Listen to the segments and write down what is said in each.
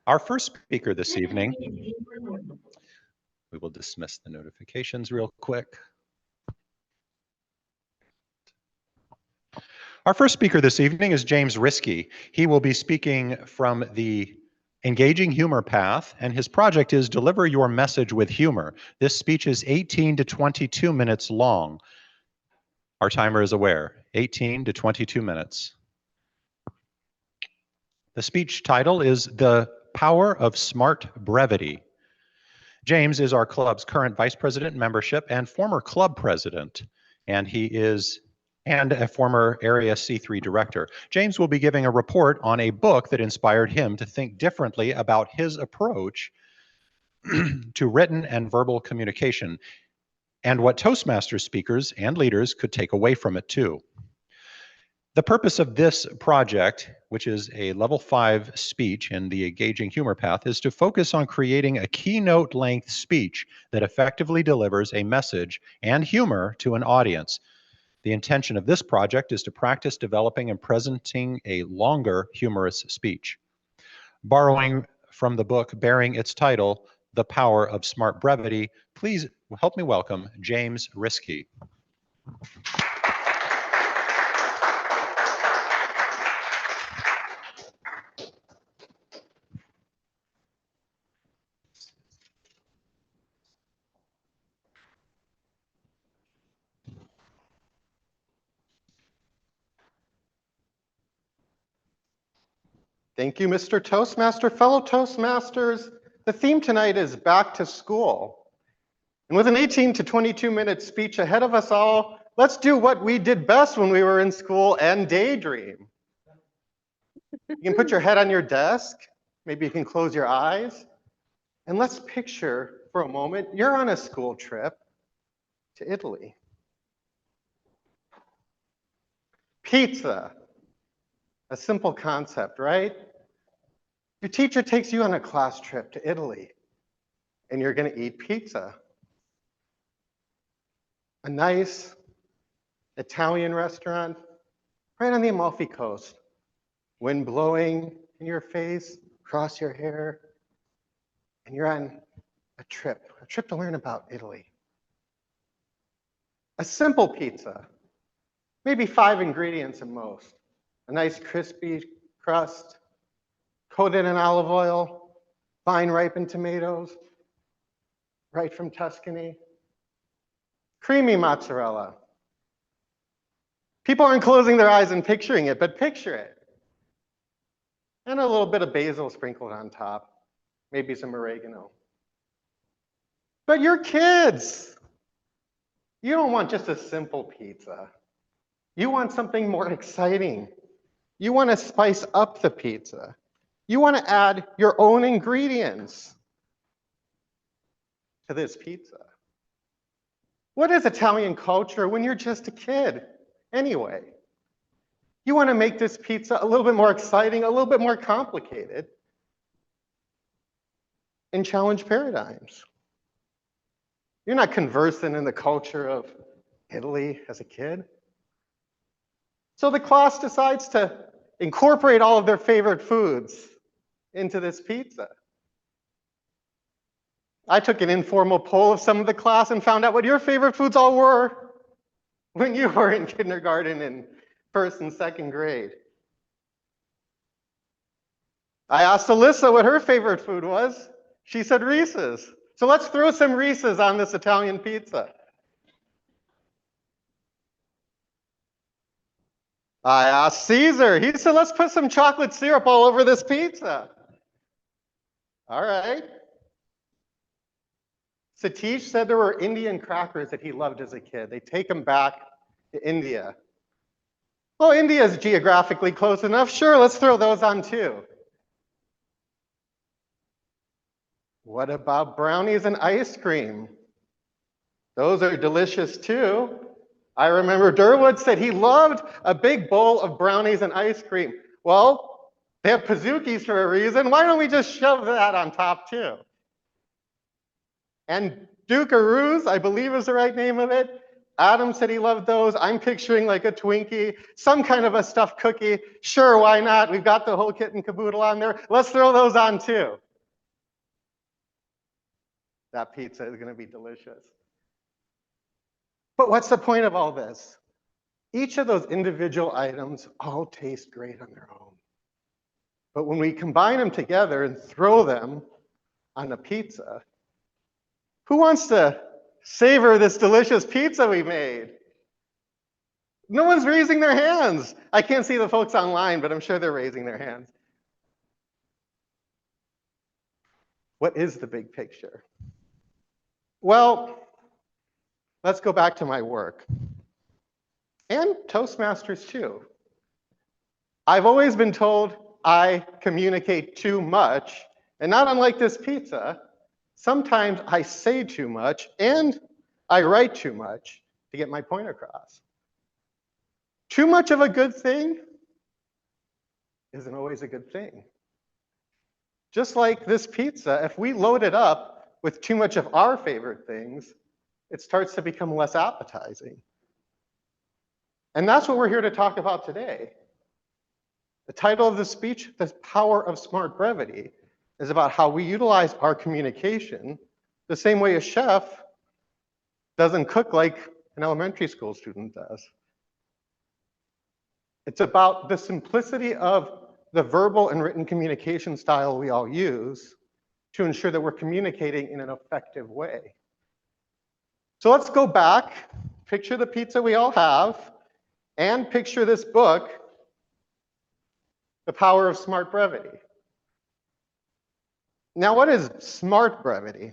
Our first speaker this evening, we will dismiss the notifications real quick. Our first speaker this evening is James Riske. He will be speaking from the Engaging Humor path, and his project is Deliver Your Message with Humor. This speech is 18 to 22 minutes long. Our timer is aware, 18 to 22 minutes. The speech title is The Power of Smart Brevity. James is our club's current vice president membership and former club president, and he is a former Area C3 director. James will be giving a report on a book that inspired him to think differently about his approach to written and verbal communication, and what Toastmasters speakers and leaders could take away from it too. The purpose of this project, which is a level 5 speech in the Engaging Humor path, is to focus on creating a keynote length speech that effectively delivers a message and humor to an audience. The intention of this project is to practice developing and presenting a longer humorous speech. Borrowing from the book bearing its title, The Power of Smart Brevity, please help me welcome James Riske. Thank you, Mr. Toastmaster. Fellow Toastmasters, the theme tonight is back to school. And with an 18 to 22-minute speech ahead of us all, let's do what we did best when we were in school and daydream. You can put your head on your desk, maybe you can close your eyes, and let's picture for a moment you're on a school trip to Italy. Pizza. A simple concept, right? Your teacher takes you on a class trip to Italy, and you're going to eat pizza. A nice Italian restaurant right on the Amalfi Coast. Wind blowing in your face, across your hair, and you're on a trip to learn about Italy. A simple pizza, maybe 5 ingredients at most. A nice crispy crust, coated in olive oil, fine ripened tomatoes, right from Tuscany. Creamy mozzarella. People aren't closing their eyes and picturing it, but picture it. And a little bit of basil sprinkled on top, maybe some oregano. But you're kids. You don't want just a simple pizza. You want something more exciting. You want to spice up the pizza. You want to add your own ingredients to this pizza. What is Italian culture when you're just a kid anyway? You want to make this pizza a little bit more exciting, a little bit more complicated, and challenge paradigms. You're not conversant in the culture of Italy as a kid. So the class decides to incorporate all of their favorite foods into this pizza. I took an informal poll of some of the class and found out what your favorite foods all were when you were in kindergarten and first and second grade. I asked Alyssa what her favorite food was. She said Reese's. So let's throw some Reese's on this Italian pizza. I asked Caesar. He said, let's put some chocolate syrup all over this pizza. All right. Satish said there were Indian crackers that he loved as a kid. They take him back to India. Well, India is geographically close enough. Sure, let's throw those on too. What about brownies and ice cream? Those are delicious too. I remember Durwood said he loved a big bowl of brownies and ice cream. Well, they have Pazookies for a reason. Why don't we just shove that on top too? And Dukearoos, I believe is the right name of it. Adam said he loved those. I'm picturing like a Twinkie, some kind of a stuffed cookie. Sure, why not? We've got the whole kit and caboodle on there. Let's throw those on too. That pizza is going to be delicious. But what's the point of all this? Each of those individual items all taste great on their own. But when we combine them together and throw them on a pizza, who wants to savor this delicious pizza we made? No one's raising their hands. I can't see the folks online, but I'm sure they're raising their hands. What is the big picture? Well, let's go back to my work. And Toastmasters too. I've always been told I communicate too much, and not unlike this pizza, sometimes I say too much and I write too much to get my point across. Too much of a good thing isn't always a good thing. Just like this pizza, if we load it up with too much of our favorite things, it starts to become less appetizing. And that's what we're here to talk about today. The title of the speech, The Power of Smart Brevity, is about how we utilize our communication the same way a chef doesn't cook like an elementary school student does. It's about the simplicity of the verbal and written communication style we all use to ensure that we're communicating in an effective way. So let's go back, picture the pizza we all have, and picture this book, The Power of Smart Brevity. Now, what is smart brevity?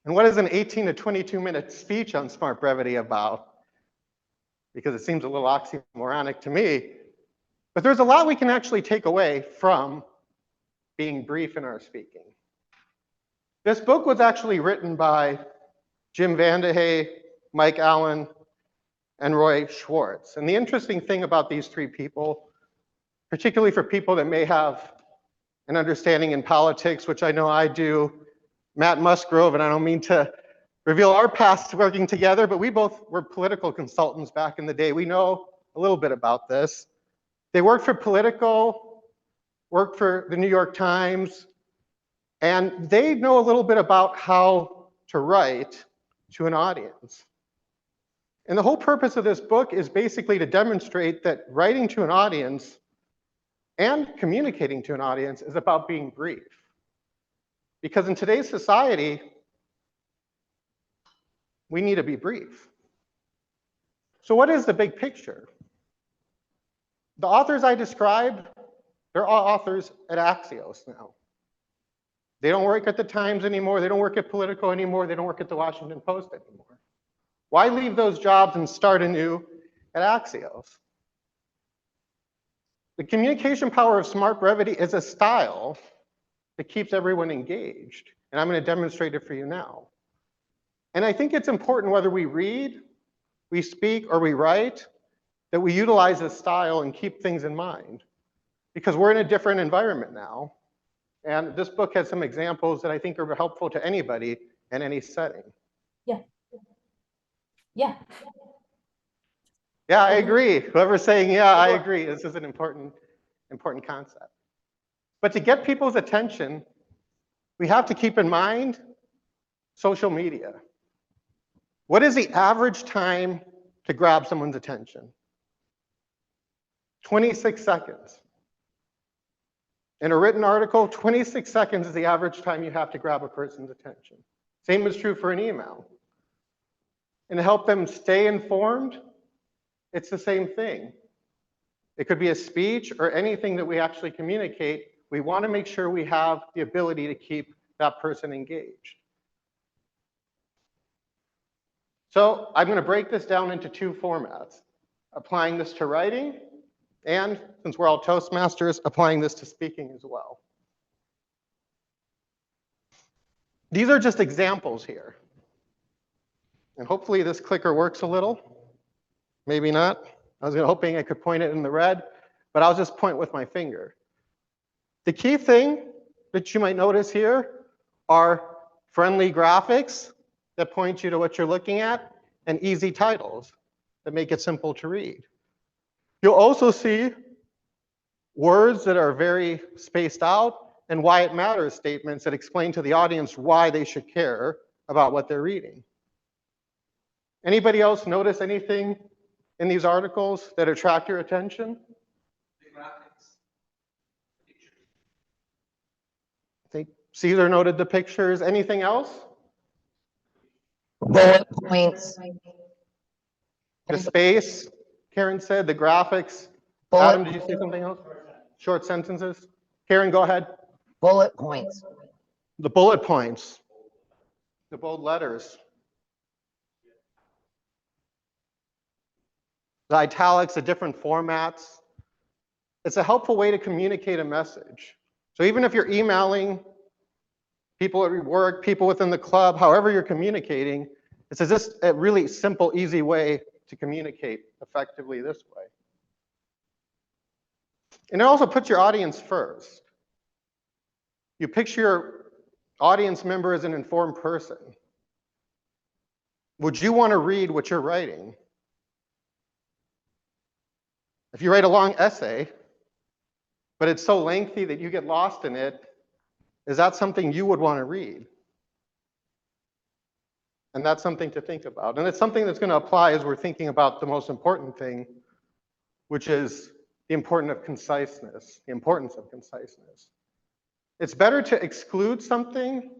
And what is an 18 to 22-minute speech on smart brevity about? Because it seems a little oxymoronic to me. But there's a lot we can actually take away from being brief in our speaking. This book was actually written by Jim Vandehey, Mike Allen, and Roy Schwartz. And the interesting thing about these three people, particularly for people that may have an understanding in politics, which I know I do, Matt Musgrove, and I don't mean to reveal our past working together, but we both were political consultants back in the day. We know a little bit about this. They worked for Politico, worked for the New York Times, and they know a little bit about how to write to an audience. And the whole purpose of this book is basically to demonstrate that writing to an audience and communicating to an audience is about being brief. Because in today's society, we need to be brief. So what is the big picture? The authors I described, they're all authors at Axios now. They don't work at the Times anymore. They don't work at Politico anymore. They don't work at the Washington Post anymore. Why leave those jobs and start anew at Axios? The communication power of smart brevity is a style that keeps everyone engaged. And I'm going to demonstrate it for you now. And I think it's important whether we read, we speak, or we write, that we utilize this style and keep things in mind. Because we're in a different environment now. And this book has some examples that I think are helpful to anybody in any setting. Yeah, I agree. Whoever's saying, yeah, I agree. This is an important concept. But to get people's attention, we have to keep in mind social media. What is the average time to grab someone's attention? 26 seconds. In a written article, 26 seconds is the average time you have to grab a person's attention. Same is true for an email. And to help them stay informed, it's the same thing. It could be a speech or anything that we actually communicate. We want to make sure we have the ability to keep that person engaged. So I'm going to break this down into two formats, applying this to writing, and since we're all Toastmasters, applying this to speaking as well. These are just examples here. And hopefully this clicker works a little. Maybe not. I was hoping I could point it in the red, but I'll just point with my finger. The key thing that you might notice here are friendly graphics that point you to what you're looking at, and easy titles that make it simple to read. You'll also see words that are very spaced out and why it matters statements that explain to the audience why they should care about what they're reading. Anybody else notice anything in these articles that attract your attention? The graphics. Pictures. I think Caesar noted the pictures. Anything else? Bullet points. The space, Karen said, the graphics. Bullet Adam, did you say something else? Short sentences. Karen, go ahead. Bullet points. The bullet points. The bold letters. The italics, the different formats. It's a helpful way to communicate a message. So even if you're emailing people at work, people within the club, however you're communicating, it's just a really simple, easy way to communicate effectively this way. And it also puts your audience first. You picture your audience member as an informed person. Would you want to read what you're writing? If you write a long essay, but it's so lengthy that you get lost in it, is that something you would want to read? And that's something to think about. And it's something that's going to apply as we're thinking about the most important thing, which is the importance of conciseness, the importance of conciseness. It's better to exclude something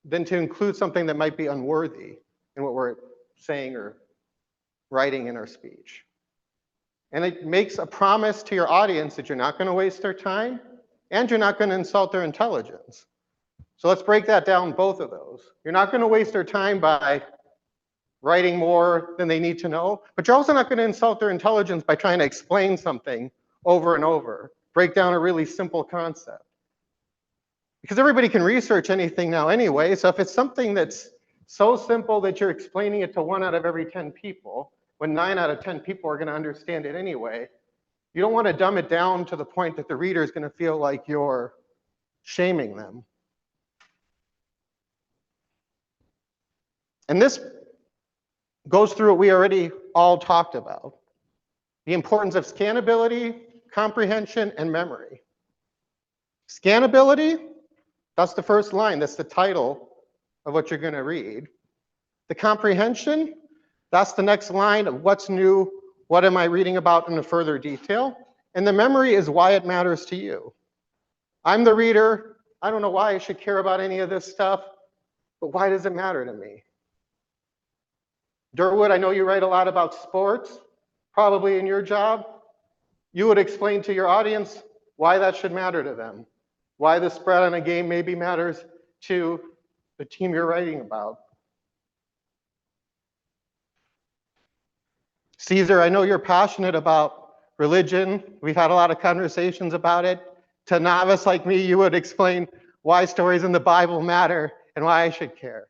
than to include something that might be unworthy in what we're saying or writing in our speech. And it makes a promise to your audience that you're not going to waste their time and you're not going to insult their intelligence. So let's break that down, both of those. You're not going to waste their time by writing more than they need to know, but you're also not going to insult their intelligence by trying to explain something over and over, break down a really simple concept. Because everybody can research anything now anyway, so if it's something that's so simple that you're explaining it to 1 out of every 10 people, when 9 out of 10 people are going to understand it anyway, you don't want to dumb it down to the point that the reader is going to feel like you're shaming them. And this goes through what we already all talked about. The importance of scannability, comprehension, and memory. Scannability, that's the first line. That's the title of what you're going to read. The comprehension, that's the next line of what's new, what am I reading about in a further detail. And the memory is why it matters to you. I'm the reader. I don't know why I should care about any of this stuff, but why does it matter to me? Durwood, I know you write a lot about sports, probably in your job. You would explain to your audience why that should matter to them, why the spread on a game maybe matters to the team you're writing about. Caesar, I know you're passionate about religion. We've had a lot of conversations about it. To a novice like me, you would explain why stories in the Bible matter and why I should care.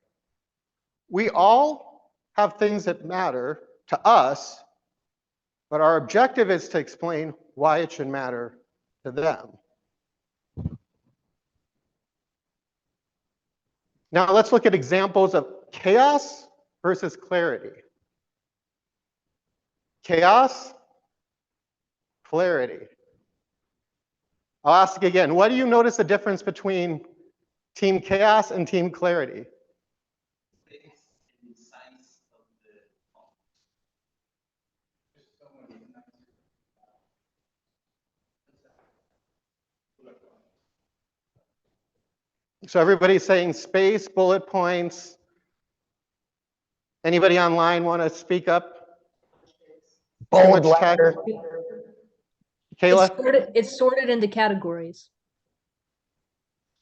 We all have things that matter to us, but our objective is to explain why it should matter to them. Now let's look at examples of chaos versus clarity. Chaos, clarity. I'll ask again, what do you notice the difference between Team Chaos and Team Clarity? So everybody's saying space, bullet points. Anybody online want to speak up? Bold letter. Kayla? It's sorted into categories.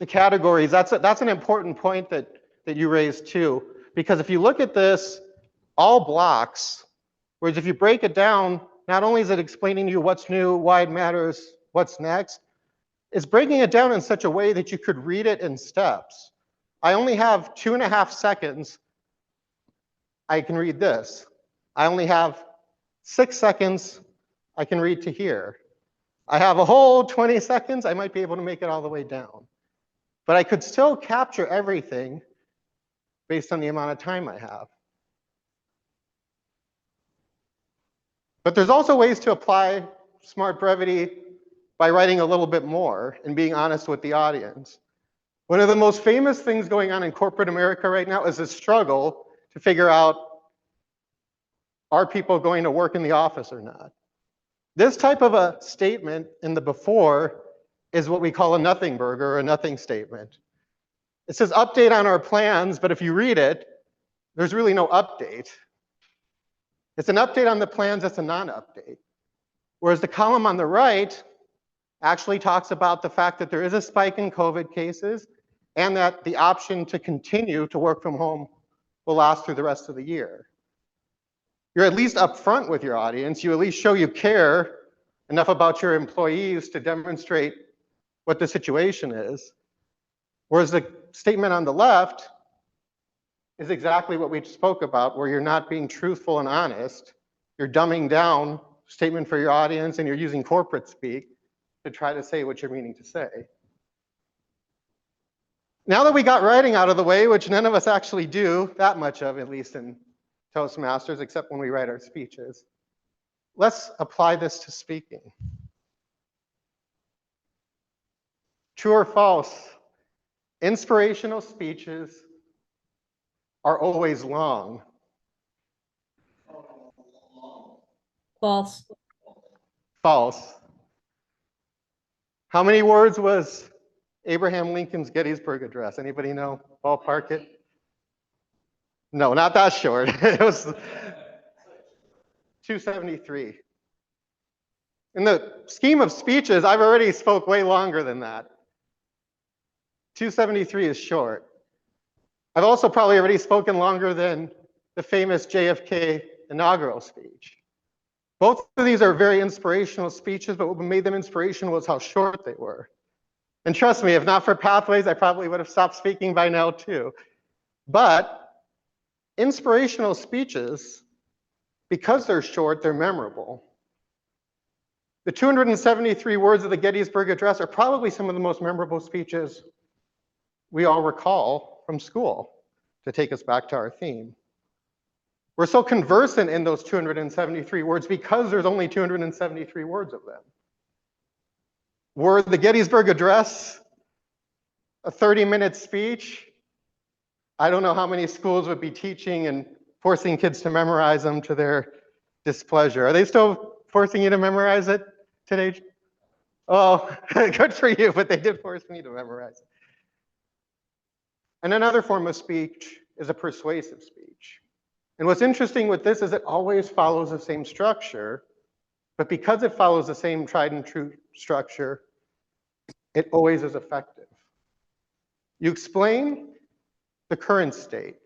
The categories, that's an important point that you raised too. Because if you look at this, all blocks, whereas if you break it down, not only is it explaining to you what's new, why it matters, what's next, it's breaking it down in such a way that you could read it in steps. I only have 2.5 seconds. I can read this. I only have 6 seconds. I can read to here. I have a whole 20 seconds. I might be able to make it all the way down. But I could still capture everything based on the amount of time I have. But there's also ways to apply smart brevity by writing a little bit more and being honest with the audience. One of the most famous things going on in corporate America right now is a struggle to figure out, are people going to work in the office or not? This type of a statement in the before is what we call a nothing burger or a nothing statement. It says update on our plans, but if you read it, there's really no update. It's an update on the plans, it's a non-update. Whereas the column on the right actually talks about the fact that there is a spike in COVID cases and that the option to continue to work from home will last through the rest of the year. You're at least upfront with your audience. You at least show you care enough about your employees to demonstrate what the situation is. Whereas the statement on the left is exactly what we spoke about, where you're not being truthful and honest. You're dumbing down statement for your audience and you're using corporate speak to try to say what you're meaning to say. Now that we got writing out of the way, which none of us actually do that much of, at least in Toastmasters, except when we write our speeches, let's apply this to speaking. True or false? Inspirational speeches are always long. False. False. How many words was Abraham Lincoln's Gettysburg Address? Anybody know? Ballpark it? No, not that short. It was 273. In the scheme of speeches, I've already spoke way longer than that. 273 is short. I've also probably already spoken longer than the famous JFK inaugural speech. Both of these are very inspirational speeches, but what made them inspirational was how short they were. And trust me, if not for Pathways, I probably would have stopped speaking by now too. But inspirational speeches, because they're short, they're memorable. The 273 words of the Gettysburg Address are probably some of the most memorable speeches we all recall from school, to take us back to our theme. We're so conversant in those 273 words because there's only 273 words of them. Were the Gettysburg Address a 30-minute speech? I don't know how many schools would be teaching and forcing kids to memorize them to their displeasure. Are they still forcing you to memorize it today? Oh, good for you, but they did force me to memorize it. And another form of speech is a persuasive speech. And what's interesting with this is it always follows the same structure, but because it follows the same tried and true structure, it always is effective. You explain the current state,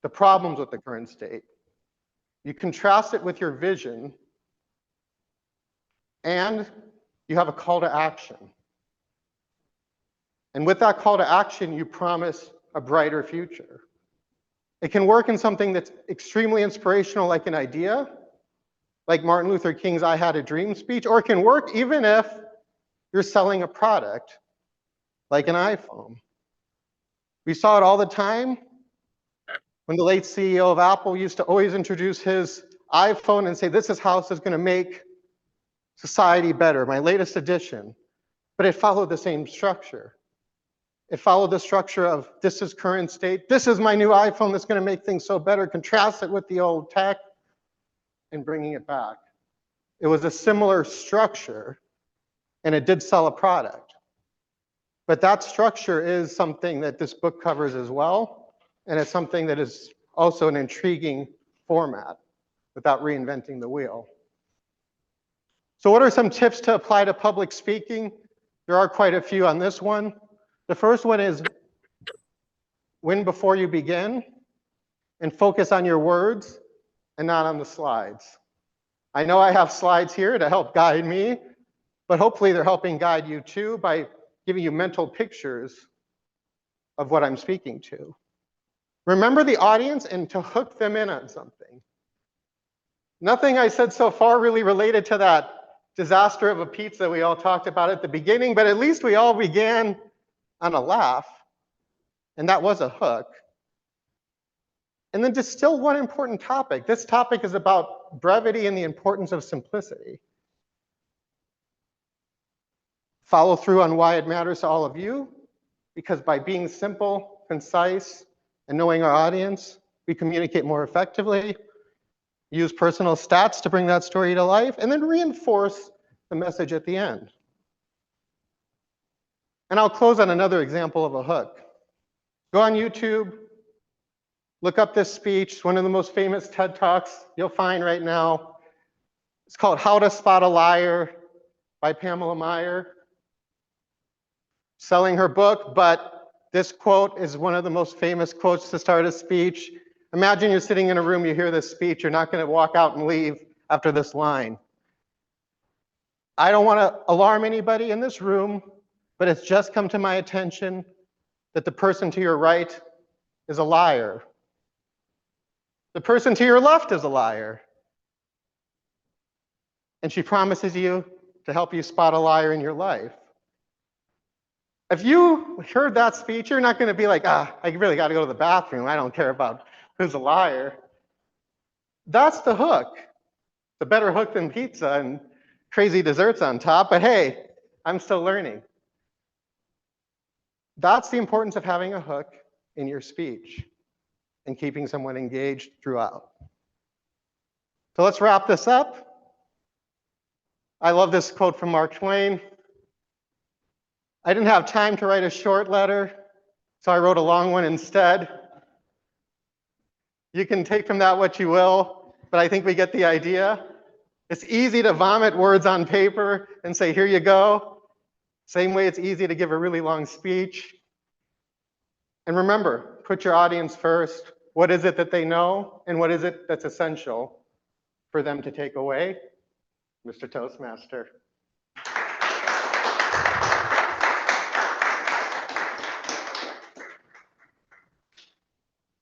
the problems with the current state. You contrast it with your vision, and you have a call to action. And with that call to action, you promise a brighter future. It can work in something that's extremely inspirational, like an idea, like Martin Luther King's I Had a Dream speech, or it can work even if you're selling a product, like an iPhone. We saw it all the time when the late CEO of Apple used to always introduce his iPhone and say, this is how this is going to make society better, my latest edition. But it followed the same structure. It followed the structure of this is current state, this is my new iPhone that's going to make things so better, contrast it with the old tech, and bringing it back. It was a similar structure, and it did sell a product. But that structure is something that this book covers as well, and it's something that is also an intriguing format without reinventing the wheel. So what are some tips to apply to public speaking? There are quite a few on this one. The first one is win before you begin and focus on your words and not on the slides. I know I have slides here to help guide me, but hopefully they're helping guide you too by giving you mental pictures of what I'm speaking to. Remember the audience and to hook them in on something. Nothing I said so far really related to that disaster of a pizza we all talked about at the beginning, but at least we all began on a laugh, and that was a hook. and then distill one important topic. This topic is about brevity and the importance of simplicity. Follow through on why it matters to all of you, because by being simple, concise, and knowing our audience, we communicate more effectively. Use personal stats to bring that story to life, and then reinforce the message at the end. And I'll close on another example of a hook. Go on YouTube, look up this speech. It's one of the most famous TED Talks you'll find right now. It's called How to Spot a Liar by Pamela Meyer. Selling her book, but this quote is one of the most famous quotes to start a speech. Imagine you're sitting in a room, you hear this speech, you're not going to walk out and leave after this line. I don't want to alarm anybody in this room, but it's just come to my attention that the person to your right is a liar. The person to your left is a liar. And she promises you to help you spot a liar in your life. If you heard that speech, you're not going to be like, I really got to go to the bathroom. I don't care about who's a liar. That's the hook. The better hook than pizza and crazy desserts on top, but hey, I'm still learning. That's the importance of having a hook in your speech and keeping someone engaged throughout. So let's wrap this up. I love this quote from Mark Twain. I didn't have time to write a short letter, so I wrote a long one instead. You can take from that what you will, but I think we get the idea. It's easy to vomit words on paper and say, here you go. Same way it's easy to give a really long speech. And remember, put your audience first. What is it that they know, and what is it that's essential for them to take away? Mr. Toastmaster.